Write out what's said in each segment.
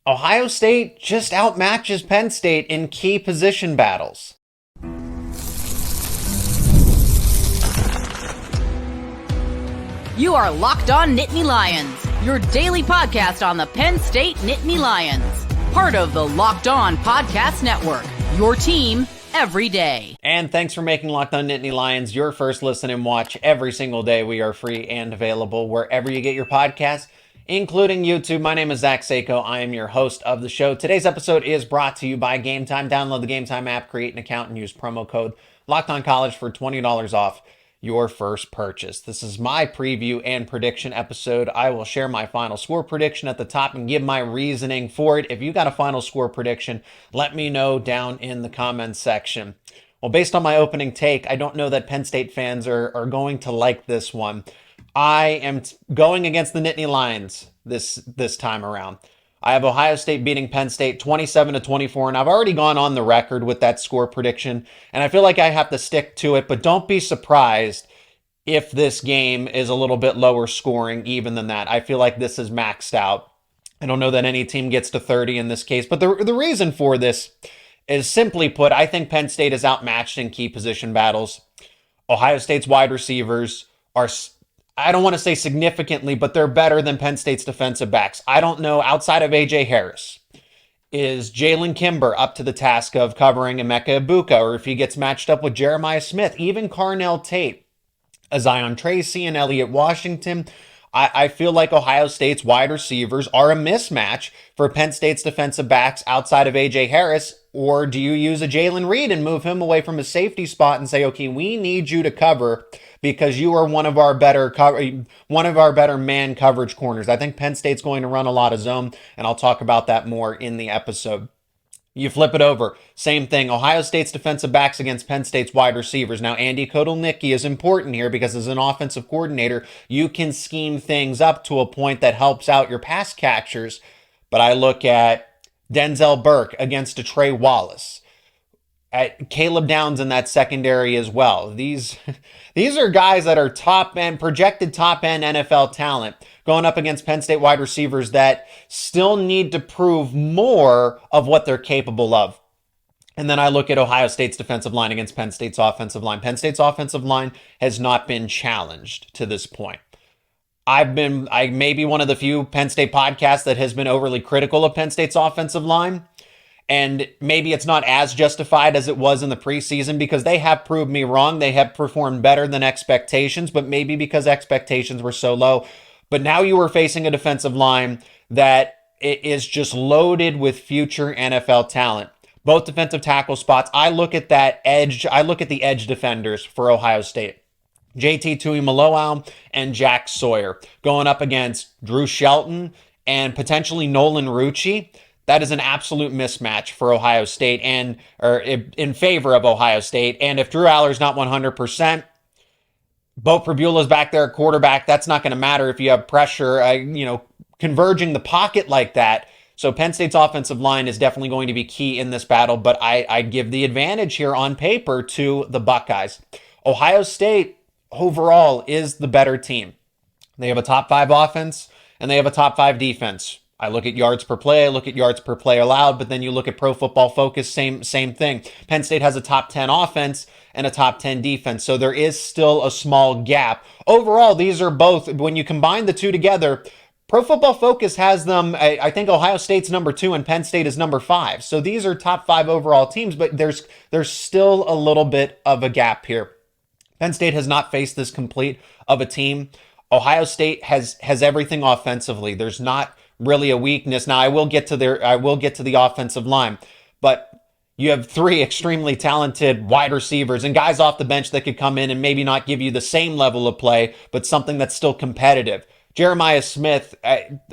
Ohio State just outmatches Penn State in key position battles. You are Locked On Nittany Lions, your daily podcast on the Penn State Nittany Lions. Part of the Locked On Podcast Network, your team every day. And thanks for making Locked On Nittany Lions your first listen and watch every single day. We are free and available wherever you get your podcasts, including YouTube. My name is Zach Seyko. I am your host of the show. Today's episode is brought to you by Gametime. Download the Gametime app, create an account, and use promo code LOCKEDONCollege for $20 off your first purchase. This is my preview and prediction episode. I will share my final score prediction at the top and give my reasoning for it. If you got a final score prediction, let me know down in the comments section. Well, based on my opening take, I don't know that Penn State fans are going to like this one. I am going against the Nittany Lions this time around. I have Ohio State beating Penn State 27-24, and I've already gone on the record with that score prediction, and I feel like I have to stick to it, but don't be surprised if this game is a little bit lower scoring even than that. I feel like this is maxed out. I don't know that any team gets to 30 in this case, but the reason for this is, simply put, I think Penn State is outmatched in key position battles. Ohio State's wide receivers are, I don't want to say significantly, but they're better than Penn State's defensive backs. I don't know, outside of A.J. Harris, is Jalen Kimber up to the task of covering Emeka Egbuka, or if he gets matched up with Jeremiah Smith, even Carnell Tate, Zion Tracy, and Elliott Washington. I feel like Ohio State's wide receivers are a mismatch for Penn State's defensive backs outside of A.J. Harris. Or do you use a Jalen Reed and move him away from his safety spot and say, okay, we need you to cover because you are one of our better man coverage corners. I think Penn State's going to run a lot of zone, and I'll talk about that more in the episode. You flip it over, same thing. Ohio State's defensive backs against Penn State's wide receivers. Now, Andy Kotelnicki is important here because as an offensive coordinator, you can scheme things up to a point that helps out your pass catchers. But I look at Denzel Burke against Trey Wallace, at Caleb Downs in that secondary as well. These are guys that are top end, projected top end NFL talent going up against Penn State wide receivers that still need to prove more of what they're capable of. And then I look at Ohio State's defensive line against Penn State's offensive line. Penn State's offensive line has not been challenged to this point. I may be one of the few Penn State podcasts that has been overly critical of Penn State's offensive line. And maybe it's not as justified as it was in the preseason because they have proved me wrong. They have performed better than expectations, but maybe because expectations were so low. But now you are facing a defensive line that is just loaded with future NFL talent. Both defensive tackle spots. I look at that edge. I look at the edge defenders for Ohio State. JT Tuimoloau and Jack Sawyer going up against Drew Shelton and potentially Nolan Rucci. That is an absolute mismatch for Ohio State or in favor of Ohio State. And if Drew Aller's not 100%, Bo Pribula's back there at quarterback. That's not going to matter if you have pressure, converging the pocket like that. So Penn State's offensive line is definitely going to be key in this battle, but I'd give the advantage here on paper to the Buckeyes. Ohio State overall is the better team. They have a top 5 offense and they have a top 5 defense. I look at yards per play, I look at yards per play allowed, but then you look at Pro Football Focus, same thing. Penn State has a top 10 offense and a top 10 defense, so there is still a small gap. Overall, these are both, when you combine the two together, Pro Football Focus has them, I think Ohio State's number 2 and Penn State is number 5. So these are top 5 overall teams, but there's still a little bit of a gap here. Penn State has not faced this complete of a team. Ohio State has everything offensively. There's not really a weakness. Now I will get to the offensive line, but you have 3 extremely talented wide receivers and guys off the bench that could come in and maybe not give you the same level of play, but something that's still competitive. Jeremiah Smith,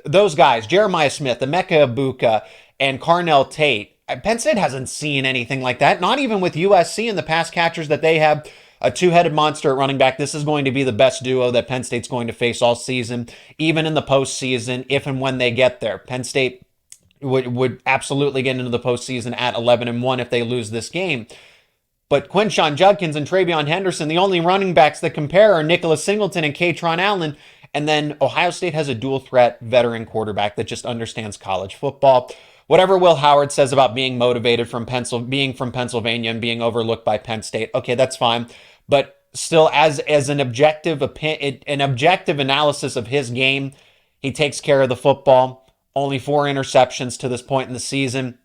Jeremiah Smith, Emeka Egbuka, and Carnell Tate. Penn State hasn't seen anything like that, not even with USC and the pass catchers that they have. A two-headed monster at running back. This is going to be the best duo that Penn State's going to face all season, even in the postseason, if and when they get there. Penn State would absolutely get into the postseason at 11-1 if they lose this game. But Quinshon Judkins and Travion Henderson, the only running backs that compare are Nicholas Singleton and Katron Allen. And then Ohio State has a dual threat veteran quarterback that just understands college football. Whatever Will Howard says about being motivated from being from Pennsylvania and being overlooked by Penn State, okay, that's fine. But still, as an objective analysis of his game, he takes care of the football. Only 4 interceptions to this point in the season.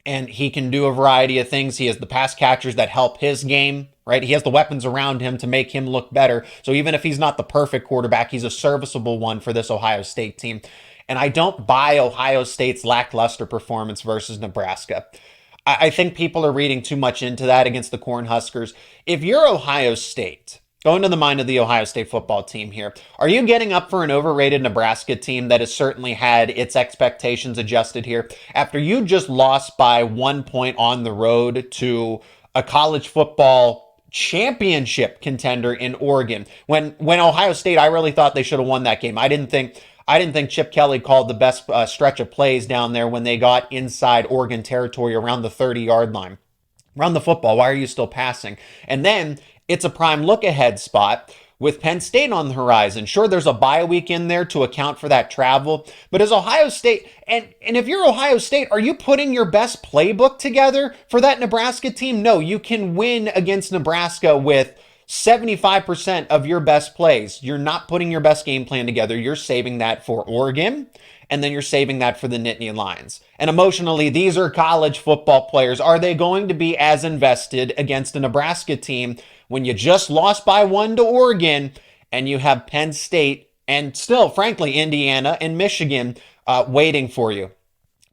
And he can do a variety of things. He has the pass catchers that help his game, right? He has the weapons around him to make him look better. So even if he's not the perfect quarterback, he's a serviceable one for this Ohio State team. And I don't buy Ohio State's lackluster performance versus Nebraska. I think people are reading too much into that against the Cornhuskers. If you're Ohio State, go into the mind of the Ohio State football team here. Are you getting up for an overrated Nebraska team that has certainly had its expectations adjusted here after you just lost by 1 point on the road to a college football championship contender in Oregon? When Ohio State, I really thought they should have won that game. I didn't think Chip Kelly called the best stretch of plays down there when they got inside Oregon territory around the 30-yard line. Run the football. Why are you still passing? And then it's a prime look-ahead spot with Penn State on the horizon. Sure, there's a bye week in there to account for that travel, but as Ohio State, and if you're Ohio State, are you putting your best playbook together for that Nebraska team? No, you can win against Nebraska with 75% of your best plays. You're not putting your best game plan together. You're saving that for Oregon, and then you're saving that for the Nittany Lions. And emotionally, these are college football players. Are they going to be as invested against a Nebraska team when you just lost by 1 to Oregon and you have Penn State and still, frankly, Indiana and Michigan waiting for you?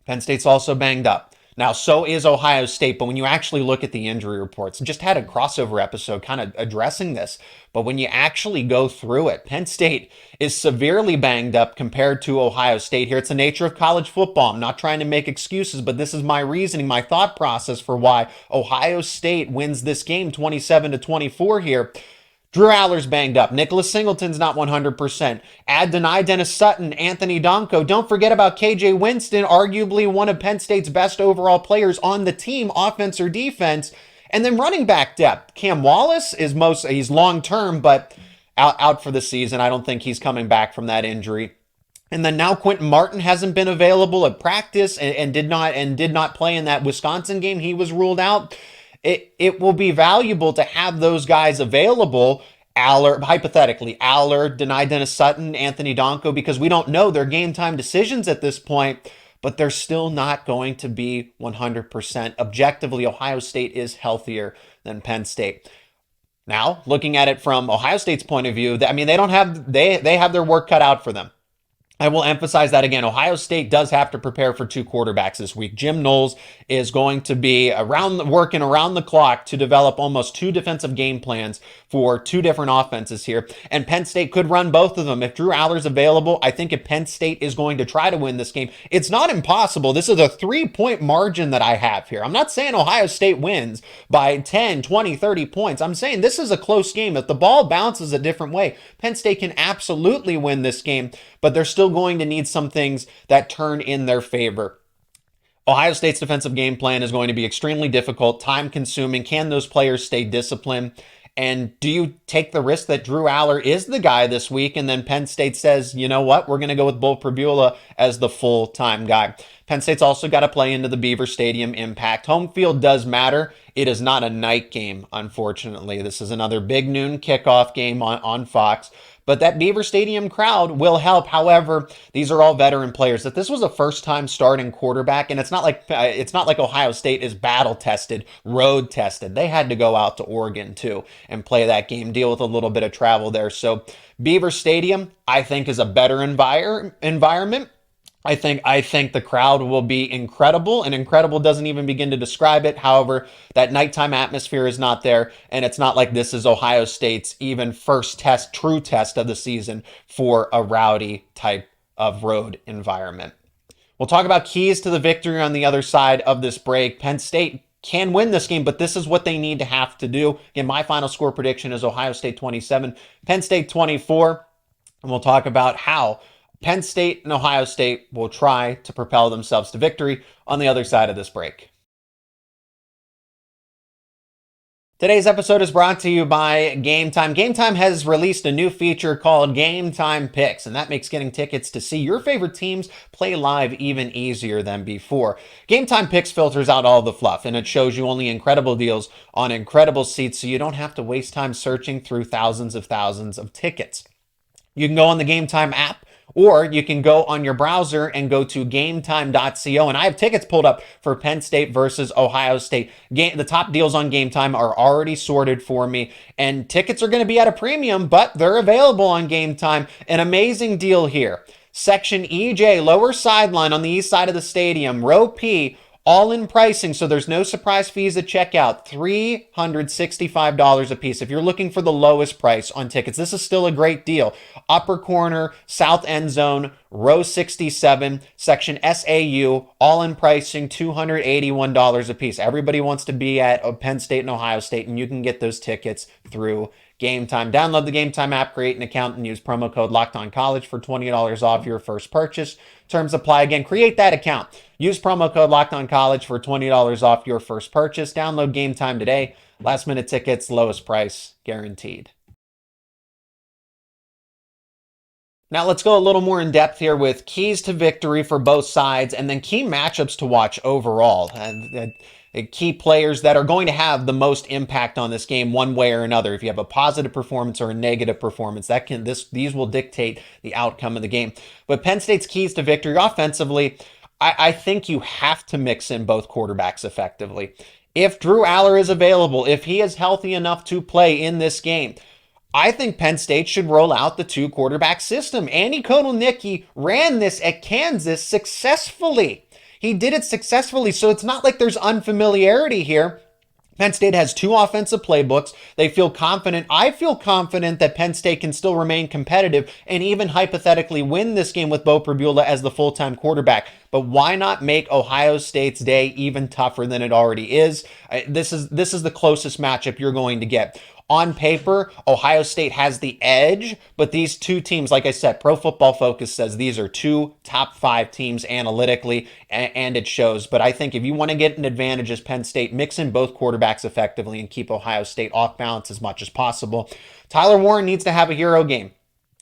Penn State's also banged up. Now, so is Ohio State, but when you actually look at the injury reports, just had a crossover episode kind of addressing this, but when you actually go through it, Penn State is severely banged up compared to Ohio State here. It's the nature of college football. I'm not trying to make excuses, but this is my reasoning, my thought process for why Ohio State wins this game 27-24 here. Drew Aller's banged up. Nicholas Singleton's not 100%. Add Dennis Sutton, Anthony Donko. Don't forget about KJ Winston, arguably one of Penn State's best overall players on the team, offense or defense. And then running back depth. Cam Wallace he's long-term, but out for the season. I don't think he's coming back from that injury. And then now Quentin Martin hasn't been available at practice and did not play in that Wisconsin game. He was ruled out. It will be valuable to have those guys available, hypothetically, Dennis Sutton, Anthony Donko, because we don't know their game time decisions at this point, but they're still not going to be 100%. Objectively, Ohio State is healthier than Penn State. Now, looking at it from Ohio State's point of view, they have their work cut out for them. I will emphasize that again. Ohio State does have to prepare for 2 quarterbacks this week. Jim Knowles is going to be working around the clock to develop almost 2 defensive game plans for 2 different offenses here. And Penn State could run both of them. If Drew Aller's available, I think if Penn State is going to try to win this game, it's not impossible. This is a 3-point margin that I have here. I'm not saying Ohio State wins by 10, 20, 30 points. I'm saying this is a close game. If the ball bounces a different way, Penn State can absolutely win this game, but they're still going to need some things that turn in their favor. Ohio State's defensive game plan is going to be extremely difficult, time-consuming. Can those players stay disciplined? And do you take the risk that Drew Aller is the guy this week, and then Penn State says, you know what, we're going to go with Bull Pribula as the full-time guy? Penn State's also got to play into the Beaver Stadium impact. Home field does matter. It is not a night game, unfortunately. This is another big noon kickoff game on Fox. But that Beaver Stadium crowd will help. However, these are all veteran players. That this was a first-time starting quarterback, and it's not like Ohio State is battle-tested, road-tested. They had to go out to Oregon, too, and play that game, deal with a little bit of travel there. So Beaver Stadium, I think, is a better environment. I think the crowd will be incredible, and incredible doesn't even begin to describe it. However, that nighttime atmosphere is not there, and it's not like this is Ohio State's even first true test of the season for a rowdy type of road environment. We'll talk about keys to the victory on the other side of this break. Penn State can win this game, but this is what they need to have to do. Again, my final score prediction is Ohio State 27, Penn State 24, and we'll talk about how Penn State and Ohio State will try to propel themselves to victory on the other side of this break. Today's episode is brought to you by Gametime. Gametime has released a new feature called Gametime Picks, and that makes getting tickets to see your favorite teams play live even easier than before. Gametime Picks filters out all the fluff, and it shows you only incredible deals on incredible seats, so you don't have to waste time searching through thousands of tickets. You can go on the Gametime app, or you can go on your browser and go to gametime.co. And I have tickets pulled up for Penn State versus Ohio State. The top deals on Gametime are already sorted for me, and tickets are going to be at a premium, but they're available on Gametime. An amazing deal here. Section EJ, lower sideline on the east side of the stadium, row P, all in pricing, so there's no surprise fees at checkout. $365 a piece. If you're looking for the lowest price on tickets, this is still a great deal. Upper corner, south end zone, row 67, section SAU, all in pricing, $281 a piece. Everybody wants to be at Penn State and Ohio State, and you can get those tickets through Gametime. Download the Gametime app, create an account, and use promo code LOCKEDONCollege for $20 off your first purchase. Terms apply. Again, create that account. Use promo code LOCKEDONCollege for $20 off your first purchase. Download Gametime today. Last minute tickets, lowest price guaranteed. Now let's go a little more in depth here with keys to victory for both sides, and then key matchups to watch overall. Key players that are going to have the most impact on this game one way or another. If you have a positive performance or a negative performance, these will dictate the outcome of the game. But Penn State's keys to victory offensively, I think you have to mix in both quarterbacks effectively. If Drew Aller is available, if he is healthy enough to play in this game, I think Penn State should roll out the two quarterback system. Andy Kotelnicki ran this at Kansas successfully. He did it successfully, so it's not like there's unfamiliarity here. Penn State has two offensive playbooks. They feel confident. I feel confident that Penn State can still remain competitive and even hypothetically win this game with Bo Pribula as the full-time quarterback. But why not make Ohio State's day even tougher than it already is? This is the closest matchup you're going to get. On paper, Ohio State has the edge, but these two teams, like I said, Pro Football Focus says these are two top 5 teams analytically, and it shows. But I think if you want to get an advantage as Penn State, mix in both quarterbacks effectively and keep Ohio State off balance as much as possible. Tyler Warren needs to have a hero game.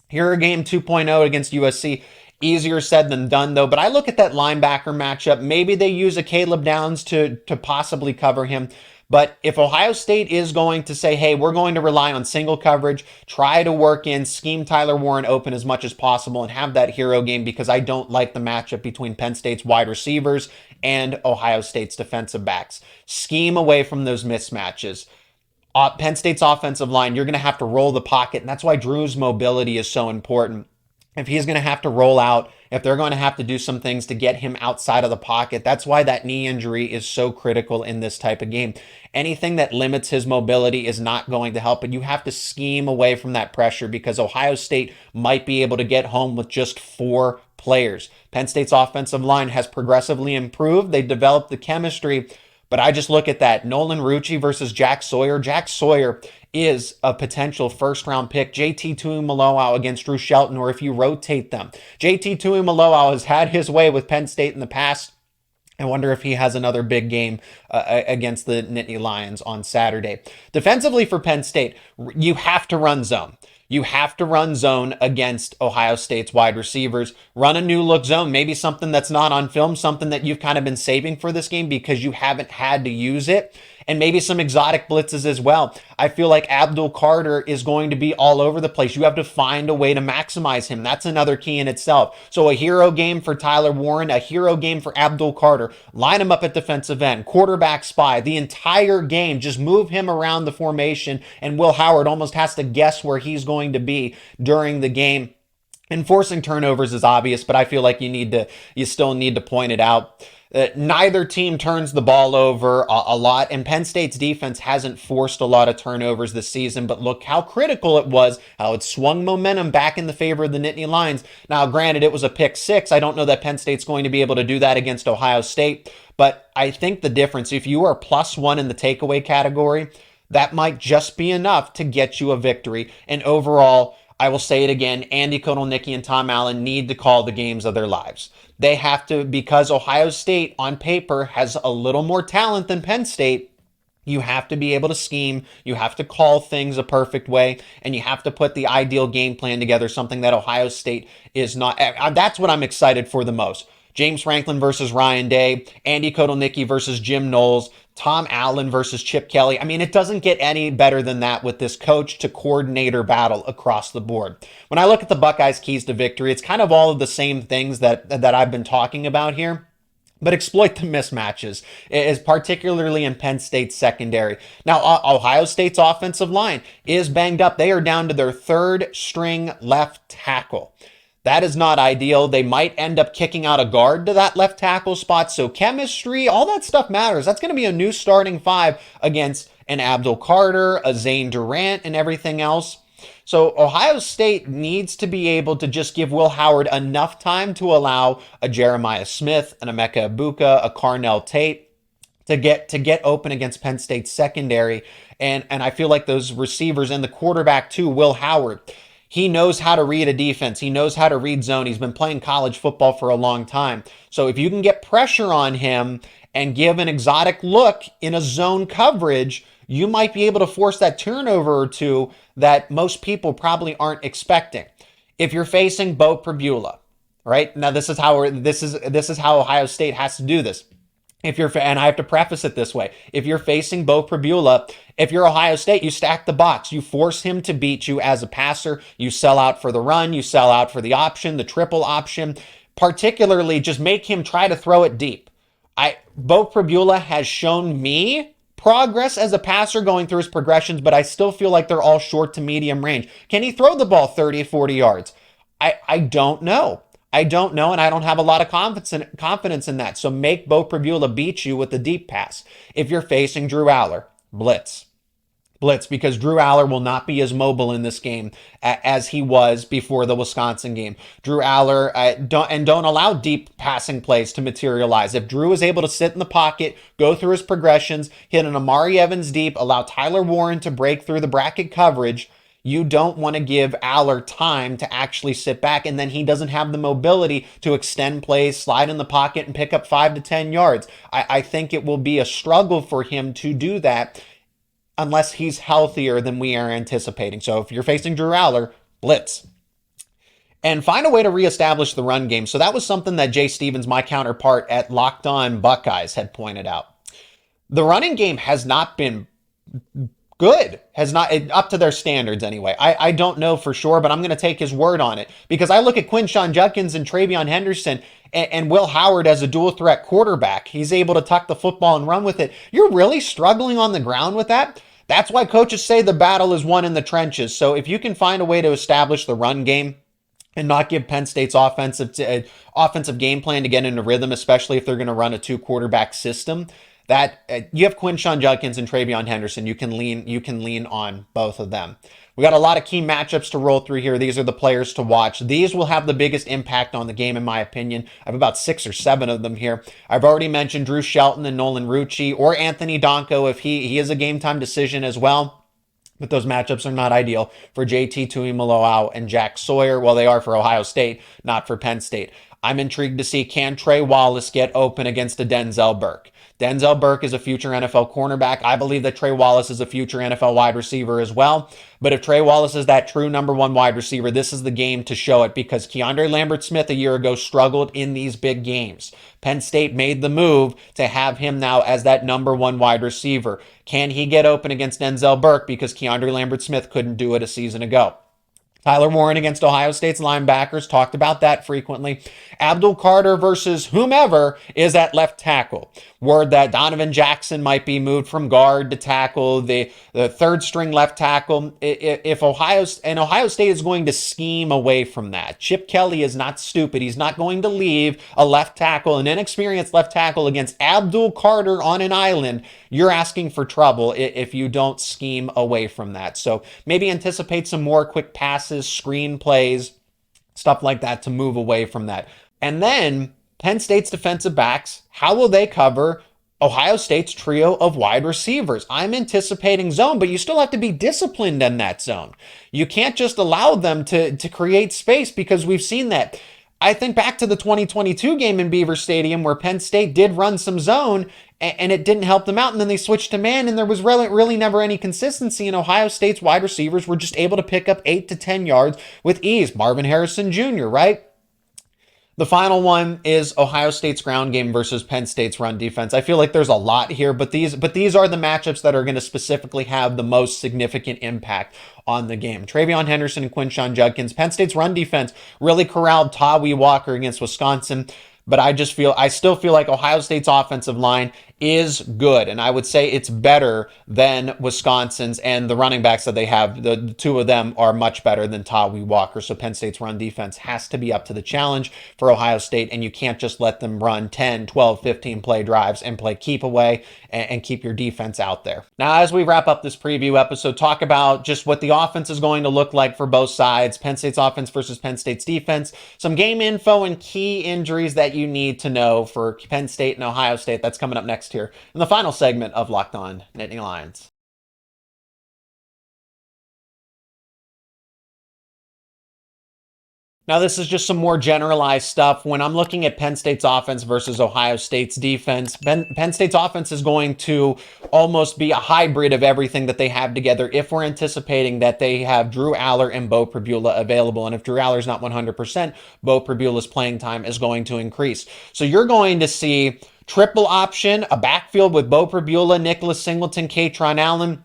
Hero game 2.0 against USC. Easier said than done, though. But I look at that linebacker matchup. Maybe they use a Caleb Downs to possibly cover him. But if Ohio State is going to say, hey, we're going to rely on single coverage, try to work in, scheme Tyler Warren open as much as possible and have that hero game, because I don't like the matchup between Penn State's wide receivers and Ohio State's defensive backs. Scheme away from those mismatches. Penn State's offensive line, you're going to have to roll the pocket, and that's why Drew's mobility is so important. If he's going to have to roll out, if they're going to have to do some things to get him outside of the pocket, that's why that knee injury is so critical in this type of game. Anything that limits his mobility is not going to help, but you have to scheme away from that pressure, because Ohio State might be able to get home with just 4 players. Penn State's offensive line has progressively improved. They developed the chemistry, but I just look at that. Nolan Rucci versus Jack Sawyer. Jack Sawyer is a potential first-round pick. JT Tuimoloau against Drew Shelton, or if you rotate them. JT Tuimoloau has had his way with Penn State in the past. I wonder if he has another big game against the Nittany Lions on Saturday. Defensively for Penn State, you have to run zone. You have to run zone against Ohio State's wide receivers. Run a new look zone, maybe something that's not on film, something that you've kind of been saving for this game because you haven't had to use it. And maybe some exotic blitzes as well. I feel like Abdul Carter is going to be all over the place. You have to find a way to maximize him. That's another key in itself. So a hero game for Tyler Warren, a hero game for Abdul Carter. Line him up at defensive end, quarterback spy, the entire game. Just move him around the formation, and Will Howard almost has to guess where he's going to be during the game. Enforcing turnovers is obvious, but I feel like you still need to point it out. Neither team turns the ball over a lot, and Penn State's defense hasn't forced a lot of turnovers this season, but look how critical it was, how it swung momentum back in the favor of the Nittany Lions. Now, granted, it was a pick 6. I don't know that Penn State's going to be able to do that against Ohio State, but I think the difference, if you are +1 in the takeaway category, that might just be enough to get you a victory. And overall, I will say it again, Andy Kotelnicki and Tom Allen need to call the games of their lives. They have to, because Ohio State on paper has a little more talent than Penn State. You have to be able to scheme, you have to call things a perfect way, and you have to put the ideal game plan together, something that Ohio State is not. That's what I'm excited for the most. James Franklin versus Ryan Day, Andy Kotelnicki versus Jim Knowles, Tom Allen versus Chip Kelly. I mean, it doesn't get any better than that with this coach to coordinator battle across the board. When I look at the Buckeyes' keys to victory, it's kind of all of the same things that I've been talking about here, but exploit the mismatches, is particularly in Penn State's secondary. Now, Ohio State's offensive line is banged up. They are down to their third string left tackle. That is not ideal. They might end up kicking out a guard to that left tackle spot. So chemistry, all that stuff matters. That's going to be a new starting five against an Abdul Carter, a Zane Durant, and everything else. So Ohio State needs to be able to just give Will Howard enough time to allow a Jeremiah Smith, an Emeka Egbuka, a Carnell Tate to get open against Penn State's secondary. And I feel like those receivers and the quarterback too, Will Howard, he knows how to read a defense. He knows how to read zone. He's been playing college football for a long time. So if you can get pressure on him and give an exotic look in a zone coverage, you might be able to force that turnover or two that most people probably aren't expecting. If you're facing Bo Pribula, right? Now this is how Ohio State has to do this. And I have to preface it this way. If you're facing Bo Pribula, if you're Ohio State, you stack the box. You force him to beat you as a passer. You sell out for the run. You sell out for the option, the triple option. Particularly, just make him try to throw it deep. Bo Pribula has shown me progress as a passer going through his progressions, but I still feel like they're all short to medium range. Can he throw the ball 30, 40 yards? I don't know. I don't know, and I don't have a lot of confidence in that. So make Bo Pribula beat you with the deep pass. If you're facing Drew Aller, blitz, because Drew Aller will not be as mobile in this game as he was before the Wisconsin game. Drew Aller, don't allow deep passing plays to materialize. If Drew is able to sit in the pocket, go through his progressions, hit an Amari Evans deep, allow Tyler Warren to break through the bracket coverage, you don't want to give Aller time to actually sit back, and then he doesn't have the mobility to extend plays, slide in the pocket, and pick up 5 to 10 yards. I think it will be a struggle for him to do that unless he's healthier than we are anticipating. So if you're facing Drew Aller, blitz. And find a way to reestablish the run game. So that was something that Jay Stevens, my counterpart at Locked On Buckeyes, had pointed out. The running game has not been good, has not up to their standards anyway. I don't know for sure, but I'm going to take his word on it because I look at Quinshon Judkins and Travion Henderson and Will Howard as a dual threat quarterback. He's able to tuck the football and run with it. You're really struggling on the ground with that. That's why coaches say the battle is won in the trenches. So if you can find a way to establish the run game and not give Penn State's offensive game plan to get into rhythm, especially if they're going to run a 2-quarterback system, that you have Quinshon Judkins and Travion Henderson. You can lean on both of them. We got a lot of key matchups to roll through here. These are the players to watch. These will have the biggest impact on the game, in my opinion. I have about 6 or 7 of them here. I've already mentioned Drew Shelton and Nolan Rucci, or Anthony Donko if he is a game time decision as well. But those matchups are not ideal for JT Tuimoloau and Jack Sawyer. Well, they are for Ohio State, not for Penn State. I'm intrigued to see, can Trey Wallace get open against a Denzel Burke? Denzel Burke is a future NFL cornerback. I believe that Trey Wallace is a future NFL wide receiver as well. But if Trey Wallace is that true number 1 wide receiver, this is the game to show it, because Keandre Lambert-Smith a year ago struggled in these big games. Penn State made the move to have him now as that number 1 wide receiver. Can he get open against Denzel Burke? Because Keandre Lambert-Smith couldn't do it a season ago. Tyler Warren against Ohio State's linebackers, talked about that frequently. Abdul Carter versus whomever is at left tackle. Word that Donovan Jackson might be moved from guard to tackle, the third string left tackle. If Ohio State is going to scheme away from that. Chip Kelly is not stupid. He's not going to leave a left tackle, an inexperienced left tackle against Abdul Carter on an island. You're asking for trouble if you don't scheme away from that. So maybe anticipate some more quick passes, screen plays, stuff like that to move away from that. And then Penn State's defensive backs, how will they cover Ohio State's trio of wide receivers? I'm anticipating zone, but you still have to be disciplined in that zone. You can't just allow them to create space, because we've seen that. I think back to the 2022 game in Beaver Stadium where Penn State did run some zone and it didn't help them out. And then they switched to man and there was really never any consistency. And Ohio State's wide receivers were just able to pick up 8 to 10 yards with ease. Marvin Harrison Jr., right? The final one is Ohio State's ground game versus Penn State's run defense. I feel like there's a lot here, but these are the matchups that are going to specifically have the most significant impact on the game. Travion Henderson and Quinshon Judkins. Penn State's run defense really corralled Tawee Walker against Wisconsin, but I still feel like Ohio State's offensive line is good, and I would say it's better than Wisconsin's, and the running backs that they have, the two of them are much better than Tawee Walker, so Penn State's run defense has to be up to the challenge for Ohio State, and you can't just let them run 10, 12, 15 play drives and play keep away and keep your defense out there. Now, as we wrap up this preview episode, talk about just what the offense is going to look like for both sides, Penn State's offense versus Penn State's defense, some game info and key injuries that you need to know for Penn State and Ohio State. That's coming up next here in the final segment of Locked On Nittany Lions. Now, this is just some more generalized stuff. When I'm looking at Penn State's offense versus Ohio State's defense, Penn State's offense is going to almost be a hybrid of everything that they have together if we're anticipating that they have Drew Aller and Beau Pribula available. And if Drew Aller's not 100%, Beau Pribula's playing time is going to increase. So you're going to see triple option, a backfield with Beau Pribula, Nicholas Singleton, Katron Allen.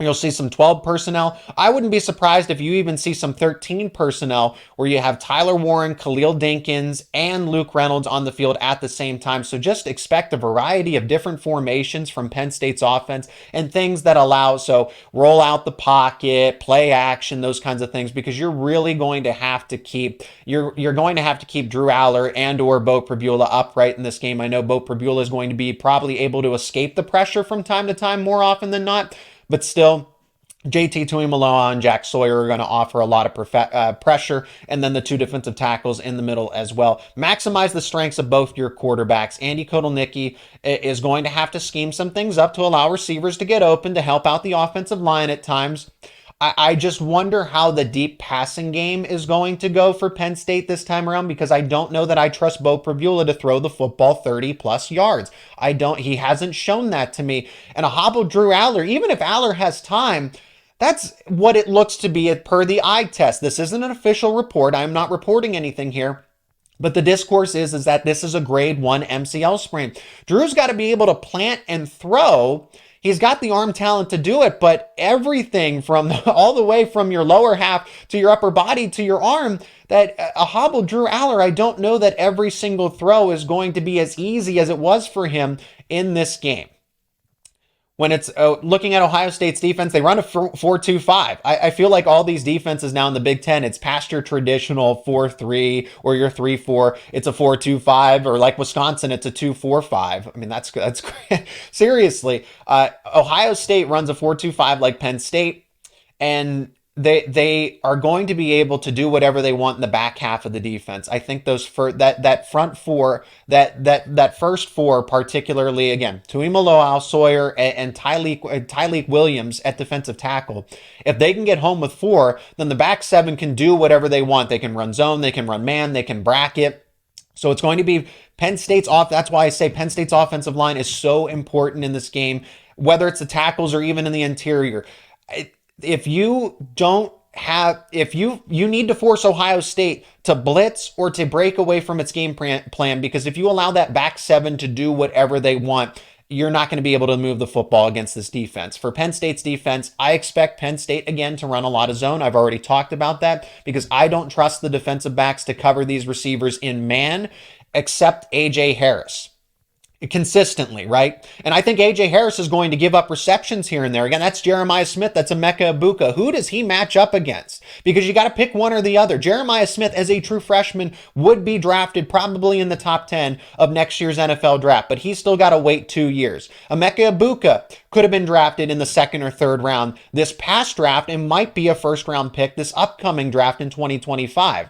You'll see some 12 personnel. I wouldn't be surprised if you even see some 13 personnel where you have Tyler Warren, Khalil Dinkins, and Luke Reynolds on the field at the same time. So just expect a variety of different formations from Penn State's offense and things that allow, so roll out the pocket, play action, those kinds of things, because you're really going to have to keep, you're going to have to keep Drew Aller and or Beau Pribula upright in this game. I know Beau Pribula is going to be probably able to escape the pressure from time to time more often than not, but still, JT Tuimoloau and Jack Sawyer are going to offer a lot of pressure, and then the two defensive tackles in the middle as well. Maximize the strengths of both your quarterbacks. Andy Kotelnicki is going to have to scheme some things up to allow receivers to get open to help out the offensive line at times. I just wonder how the deep passing game is going to go for Penn State this time around, because I don't know that I trust Beau Pribula to throw the football 30 plus yards. He hasn't shown that to me. And a hobbled Drew Aller, even if Aller has time, that's what it looks to be per the eye test. This isn't an official report. I'm not reporting anything here. But the discourse is that this is a grade 1 MCL sprain. Drew's got to be able to plant and throw. He's got the arm talent to do it, but everything from all the way from your lower half to your upper body to your arm, that a hobbled Drew Aller, I don't know that every single throw is going to be as easy as it was for him in this game. When it's looking at Ohio State's defense, they run a 4-2-5. I feel like all these defenses now in the Big Ten, it's past your traditional 4-3 or your 3-4. It's a 4-2-5, or like Wisconsin, it's a 2-4-5. I mean, that's seriously. Ohio State runs a 4-2-5 like Penn State, and they are going to be able to do whatever they want in the back half of the defense. I think those that front four, that first four, particularly again, Tuimoloau, Sawyer, and Tyleik Williams at defensive tackle. If they can get home with 4, then the back 7 can do whatever they want. They can run zone, they can run man, they can bracket. So it's going to be Penn State's off. That's why I say Penn State's offensive line is so important in this game, whether it's the tackles or even in the interior. If you need to force Ohio State to blitz or to break away from its game plan, because if you allow that back 7 to do whatever they want, you're not going to be able to move the football against this defense. For Penn State's defense, I expect Penn State, again, to run a lot of zone. I've already talked about that because I don't trust the defensive backs to cover these receivers in man, except A.J. Harris. Consistently, right? And I think A.J. Harris is going to give up receptions here and there. Again, that's Jeremiah Smith. That's Emeka Egbuka. Who does he match up against? Because you got to pick one or the other. Jeremiah Smith, as a true freshman, would be drafted probably in the top 10 of next year's NFL draft, but he's still got to wait 2 years. Emeka Egbuka could have been drafted in the 2nd or 3rd round this past draft and might be a first-round pick this upcoming draft in 2025.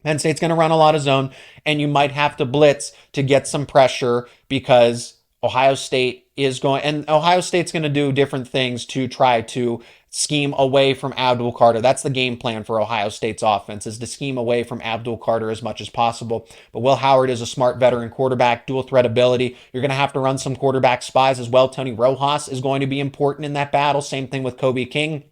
Penn State's going to run a lot of zone, and you might have to blitz to get some pressure because Ohio State is going, and Ohio State's going to do different things to try to scheme away from Abdul Carter. That's the game plan for Ohio State's offense, is to scheme away from Abdul Carter as much as possible. But Will Howard is a smart veteran quarterback, dual threat ability. You're going to have to run some quarterback spies as well. Tony Rojas is going to be important in that battle. Same thing with Kobe King.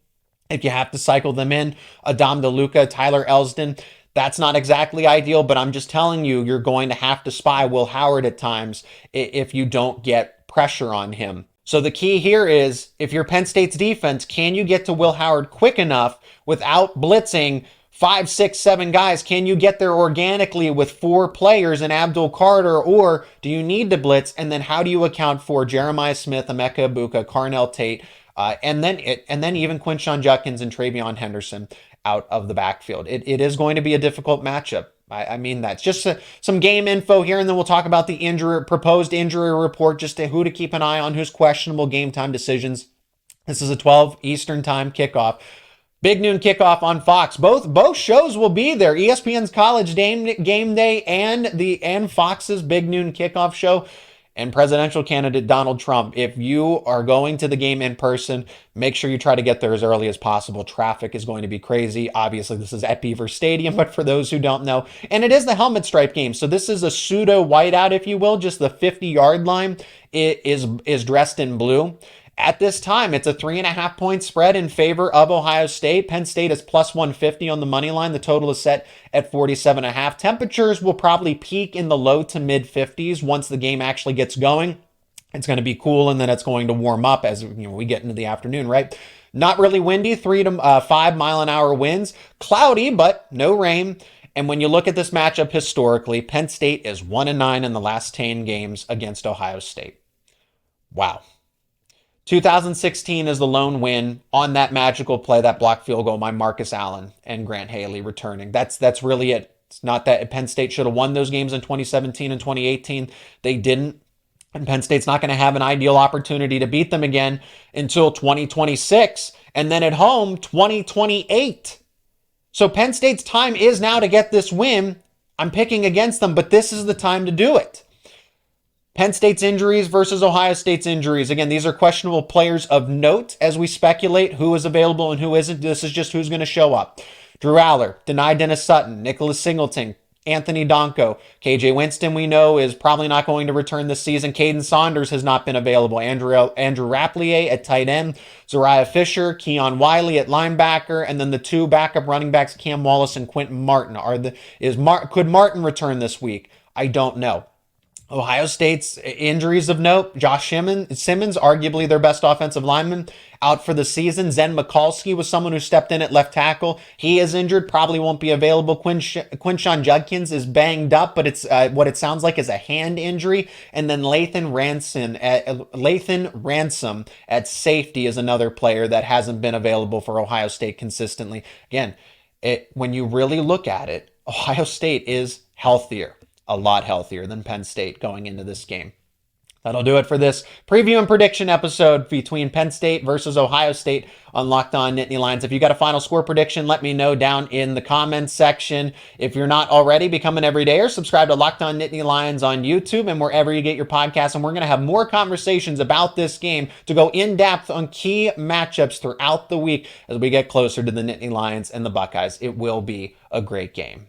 If you have to cycle them in, Adam DeLuca, Tyler Elsdon, that's not exactly ideal, but I'm just telling you, you're going to have to spy Will Howard at times if you don't get pressure on him. So the key here is, if you're Penn State's defense, can you get to Will Howard quick enough without blitzing 5, 6, 7 guys? Can you get there organically with 4 players in Abdul Carter, or do you need to blitz? And then how do you account for Jeremiah Smith, Emeka Ibuka, Carnell Tate, and then even Quinshon Judkins and Travion Henderson out of the backfield? It is going to be a difficult matchup. I mean, that's just some game info here, and then we'll talk about the proposed injury report, just who to keep an eye on, who's questionable, game time decisions. This is a 12 Eastern time kickoff. Big noon kickoff on Fox. Both shows will be there. ESPN's College Game Day and Fox's Big Noon Kickoff show. And presidential candidate Donald Trump, if you are going to the game in person, make sure you try to get there as early as possible. Traffic is going to be crazy. Obviously, this is at Beaver Stadium, but for those who don't know, and it is the helmet stripe game. So this is a pseudo whiteout, if you will. Just the 50-yard line is dressed in blue. At this time, it's a 3.5-point spread in favor of Ohio State. Penn State is plus 150 on the money line. The total is set at 47.5. Temperatures will probably peak in the low to mid 50s once the game actually gets going. It's going to be cool, and then it's going to warm up as we get into the afternoon, right? Not really windy, 3 to 5 mile an hour winds. Cloudy, but no rain. And when you look at this matchup historically, Penn State is 1-9 in the last 10 games against Ohio State. Wow. 2016 is the lone win on that magical play, that block field goal by Marcus Allen and Grant Haley returning. That's really it. It's not that Penn State should have won those games in 2017 and 2018. They didn't. And Penn State's not going to have an ideal opportunity to beat them again until 2026. And then at home, 2028. So Penn State's time is now to get this win. I'm picking against them, but this is the time to do it. Penn State's injuries versus Ohio State's injuries. Again, these are questionable players of note as we speculate who is available and who isn't. This is just who's going to show up. Drew Aller, Deni Dennis Sutton, Nicholas Singleton, Anthony Donko. KJ Winston, we know, is probably not going to return this season. Caden Saunders has not been available. Andrew Rapplier at tight end. Zariah Fisher, Keon Wiley at linebacker, and then the 2 backup running backs, Cam Wallace and Quentin Martin. Could Martin return this week? I don't know. Ohio State's injuries of note: Josh Simmons, arguably their best offensive lineman, out for the season. Zen Mikulski was someone who stepped in at left tackle. He is injured, probably won't be available. Quinshon Judkins is banged up, but it's what it sounds like is a hand injury. And then Lathan Ransom at safety is another player that hasn't been available for Ohio State consistently. Again, when you really look at it, Ohio State is healthier. A lot healthier than Penn State going into this game. That'll do it for this preview and prediction episode between Penn State versus Ohio State on Locked On Nittany Lions. If you got a final score prediction, let me know down in the comments section. If you're not already, become an everydayer. Subscribe to Locked On Nittany Lions on YouTube and wherever you get your podcasts. And we're going to have more conversations about this game to go in depth on key matchups throughout the week as we get closer to the Nittany Lions and the Buckeyes. It will be a great game.